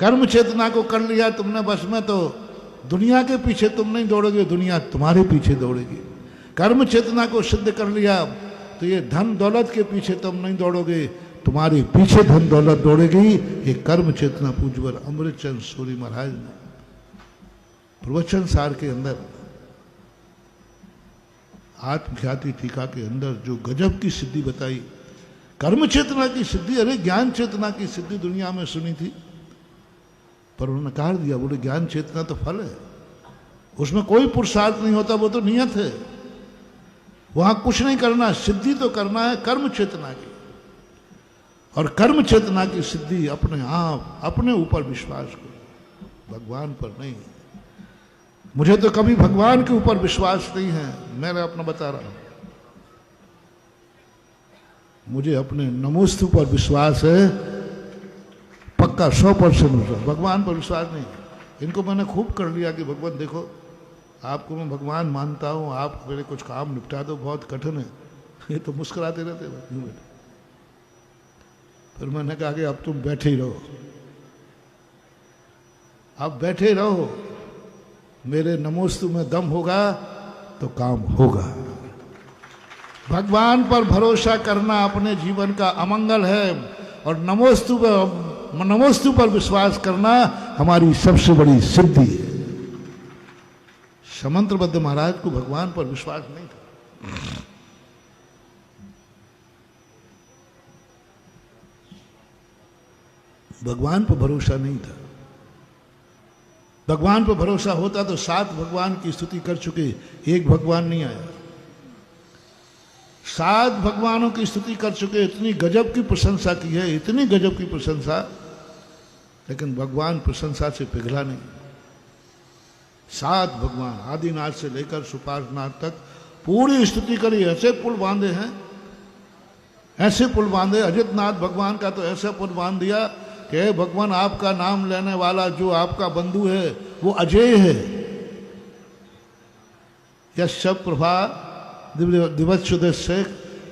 कर्म चेतना को कर लिया तुमने बस में तो दुनिया के पीछे तुम नहीं दौड़ोगे, दुनिया तुम्हारे पीछे दौड़ेगी। कर्म चेतना को सिद्ध कर लिया तो ये धन दौलत के पीछे तुम नहीं दौड़ोगे, तुम्हारे पीछे धन दौलत दौड़ेगी। ये कर्म चेतना पूज्यवर अमृतचंद सूरी महाराज ने प्रवचन सार के अंदर आत्मख्याति टीका के अंदर जो गजब की सिद्धि बताई, कर्म चेतना की सिद्धि, अरे ज्ञान चेतना की सिद्धि दुनिया में सुनी थी पर उन्होंने नकार दिया। बोले ज्ञान चेतना तो फल है, उसमें कोई पुरुषार्थ नहीं होता, वो तो नियत है, वहां कुछ नहीं करना, सिद्धि तो करना है कर्म चेतना की। और कर्म चेतना की सिद्धि अपने आप अपने ऊपर विश्वास करो, भगवान पर नहीं। मुझे तो कभी भगवान के ऊपर विश्वास नहीं है, मैं अपना बता रहा हूं, मुझे अपने नमोस्तु पर विश्वास है पक्का 100%। भगवान पर विश्वास नहीं। इनको मैंने खूब कर लिया कि भगवान देखो आपको मैं भगवान मानता हूं, आप मेरे कुछ काम निपटा दो, बहुत कठिन है। ये तो मुस्कुराते रहते हैं। फिर मैंने कहा कि अब तुम बैठे ही रहो, अब बैठे ही रहो, मेरे नमोस्तु में दम होगा तो काम होगा। भगवान पर भरोसा करना अपने जीवन का अमंगल है और नमोस्तु पर विश्वास करना हमारी सबसे बड़ी सिद्धि है। समंत्रबद्ध महाराज को भगवान पर विश्वास नहीं था। भगवान पर भरोसा नहीं था। भगवान पर भरोसा होता तो 7 भगवान की स्तुति कर चुके, एक भगवान नहीं आया। 7 भगवानों की स्तुति कर चुके, इतनी गजब की प्रशंसा की है, इतनी गजब की प्रशंसा, लेकिन भगवान प्रशंसा से पिघला नहीं। 7 भगवान आदिनाथ से लेकर सुपार्शनाथ तक पूरी स्तुति करी। ऐसे पुल बांधे हैं, ऐसे पुल बांधे। अजितनाथ भगवान का तो ऐसा पुल बांध दिया कि भगवान आपका नाम लेने वाला जो आपका बंधु है वो अजय है। यश प्रभा दिवत्सुद से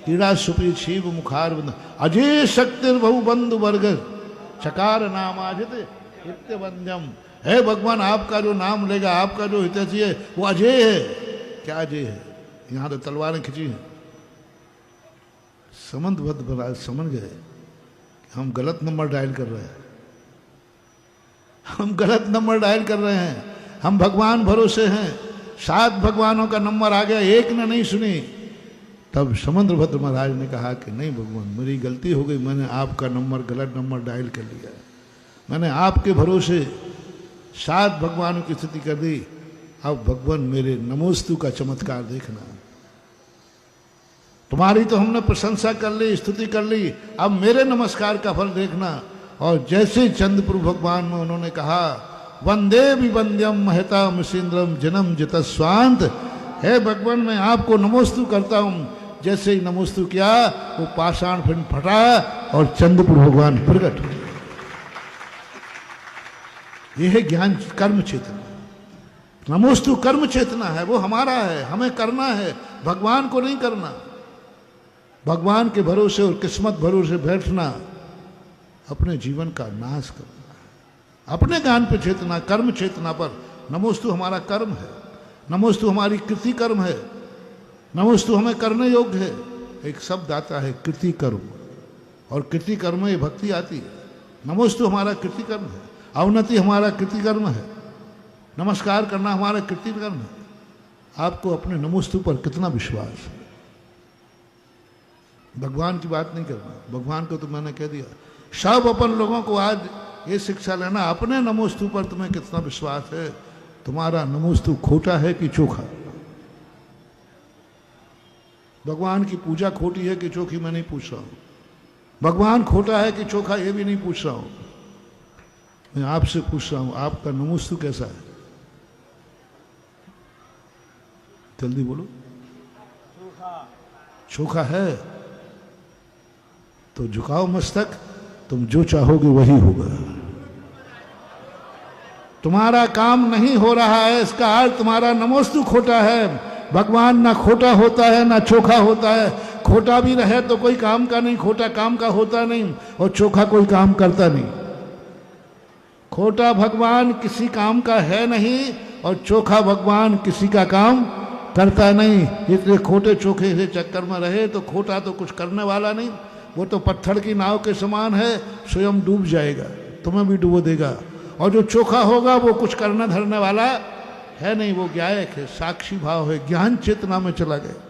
कीड़ा सुपी शिव मुखार बंद अजय शक्तिर्भु बंधु वर्ग चकार नामाजित हित्यवंद्यम। है भगवान आपका जो नाम लेगा, आपका जो हितैषी है वो अजय है। क्या अजय है? यहां तो तलवारें खिंची हैं। समंतबद्ध महाराज समझ गए हम गलत नंबर डायल कर रहे हैं, हम गलत नंबर डायल कर रहे हैं। हम भगवान भरोसे हैं। 7 भगवानों का नंबर आ गया, एक ने नहीं सुनी। तब समंतभद्र महाराज ने कहा कि नहीं भगवान मेरी गलती हो गई, मैंने आपका नंबर गलत नंबर डायल कर लिया। मैंने आपके भरोसे 7 भगवानों की स्तुति कर दी। अब भगवान मेरे नमोस्तु का चमत्कार देखना। तुम्हारी तो हमने प्रशंसा कर ली, स्तुति कर ली, अब मेरे नमस्कार का फल देखना। और जैसे चंद्रपुर भगवान में उन्होंने कहा वंदे विवंद्यम महता मृषेन्द्रम जन्म जितस्वांत। है भगवान मैं आपको नमोस्तु करता हूं। जैसे ही नमोस्तु किया वो पाषाण फिर फटा और चंद्रपुर भगवान प्रकट हुए। यह है ज्ञान कर्म चेतना। नमोस्तु कर्म चेतना है, वो हमारा है, हमें करना है, भगवान को नहीं करना। भगवान के भरोसे और किस्मत भरोसे बैठना अपने जीवन का नाश करना। अपने ज्ञान पे चेतना, कर्म चेतना पर। नमोस्तु हमारा कर्म है, नमोस्तु हमारी कृति कर्म है, नमोस्तु हमें करने योग्य है। एक शब्द आता है कृति कर्म, और कृति कर्म में भक्ति आती है। नमोस्तु हमारा कृति कर्म है, अवनति हमारा कृति कर्म है, नमस्कार करना हमारा कृति कर्म है। आपको अपने नमोस्तु पर कितना विश्वास है? भगवान की बात नहीं करना, भगवान को तो मैंने कह दिया। सब अपन लोगों को आज ये शिक्षा लेना, अपने नमोस्तु पर तुम्हें कितना विश्वास है। तुम्हारा नमोस्तु खोटा है कि चोखा? भगवान की पूजा खोटी है कि चोखी, मैं नहीं पूछ रहा हूं। भगवान खोटा है कि चोखा, ये भी नहीं पूछ रहा हूं। मैं आपसे पूछ रहा हूं आपका नमोस्तु कैसा है? जल्दी बोलो। चोखा है तो झुकाओ मस्तक, तुम जो चाहोगे वही होगा। तुम्हारा काम नहीं हो रहा है इसका अर्थ तुम्हारा नमोस्तु खोटा है। भगवान ना खोटा होता है ना चोखा होता है। खोटा भी रहे तो कोई काम का नहीं, खोटा काम का होता नहीं, और चोखा कोई काम करता नहीं। खोटा भगवान किसी काम का है नहीं और चोखा भगवान किसी का काम करता नहीं। इसलिए खोटे चोखे से चक्कर में रहे तो खोटा तो कुछ करने वाला नहीं, वो तो पत्थर की नाव के समान है, स्वयं डूब जाएगा, तुम्हें भी डुबो देगा। और जो चोखा होगा वो कुछ करना धरने वाला है नहीं, वो गायक है, साक्षी भाव है, ज्ञान चेतना में चला गया।